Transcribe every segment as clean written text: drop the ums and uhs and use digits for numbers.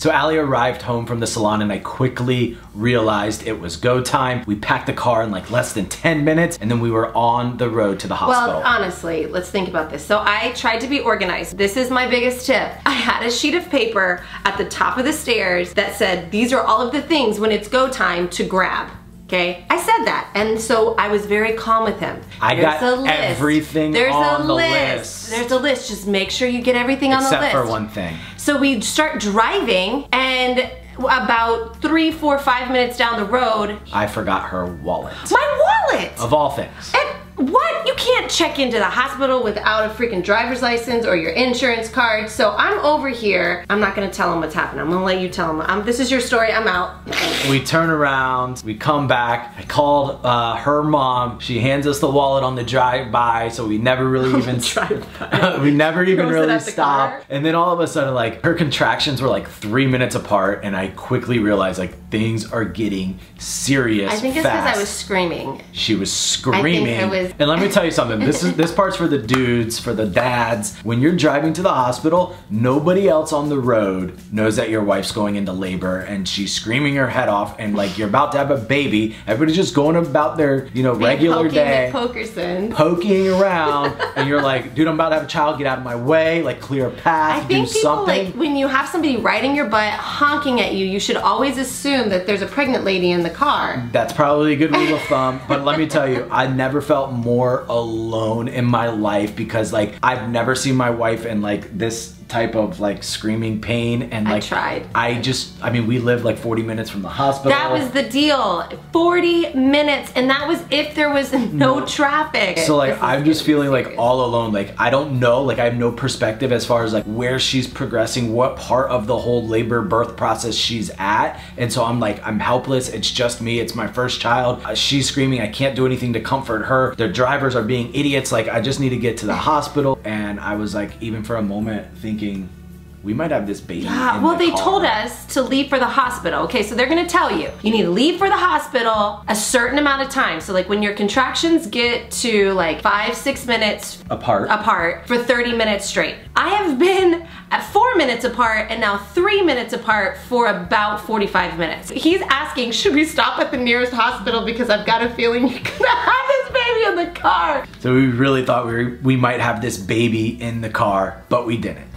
So Alli arrived home from the salon and I quickly realized it was go time. We packed the car in like less than 10 minutes and then we were on the road to the hospital. Well, honestly, let's think about this. So I tried to be organized. This is my biggest tip. I had a sheet of paper at the top of the stairs that said, these are all of the things when it's go time to grab. Okay, I said that, and so I was very calm with him. I got everything on the list. There's a list. Just make sure you get everything on the list. Except for one thing. So we start driving, and about 3, 4, 5 minutes down the road, I forgot her wallet. My wallet! Of all things. And what? You can't check into the hospital without a freaking driver's license or your insurance card. So I'm over here. I'm not gonna tell him what's happening. I'm gonna let you tell him. This is your story, I'm out. We turn around, we come back. I called her mom. She hands us the wallet on the drive-by, so we never really even we never even really stopped. And then all of a sudden, like, her contractions were like 3 minutes apart, and I quickly realized like things are getting serious. I think it's because I was screaming. She was screaming. I think it was. And let me tell you something, this part's for the dudes, for the dads. When you're driving to the hospital, nobody else on the road knows that your wife's going into labor and she's screaming her head off and like you're about to have a baby. Everybody's just going about their, you know, regular day. Poking around and you're like, dude, I'm about to have a child, get out of my way, like clear a path, do something. Like, when you have somebody riding your butt, honking at you, you should always assume that there's a pregnant lady in the car. That's probably a good rule of thumb, but let me tell you, I never felt more alone in my life because like I've never seen my wife in like this type of like screaming pain, and like I mean we lived like 40 minutes from the hospital. That was the deal, 40 minutes, and that was if there was no traffic. So like I'm just feeling like all alone. Like I don't know, like I have no perspective as far as like where she's progressing, what part of the whole labor birth process she's at, and so I'm like, I'm helpless. It's just me, it's my first child. She's screaming, I can't do anything to comfort her. The drivers are being idiots. Like I just need to get to the hospital. And I was like, even for a moment thinking, we might have this baby. Yeah, well, they told us to leave for the hospital. Okay, so they're gonna tell you, you need to leave for the hospital a certain amount of time. So like when your contractions get to like 5, 6 minutes apart for 30 minutes straight. I have been at 4 minutes apart and now 3 minutes apart for about 45 minutes. He's asking, should we stop at the nearest hospital because I've got a feeling you're gonna have this baby in the car. So we really thought we might have this baby in the car, but we didn't.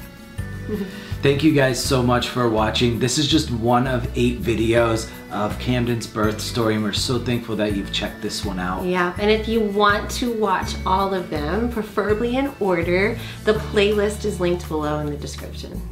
Thank you guys so much for watching. This is just one of 8 videos of Camden's birth story, and we're so thankful that you've checked this one out. Yeah, and if you want to watch all of them, preferably in order, the playlist is linked below in the description.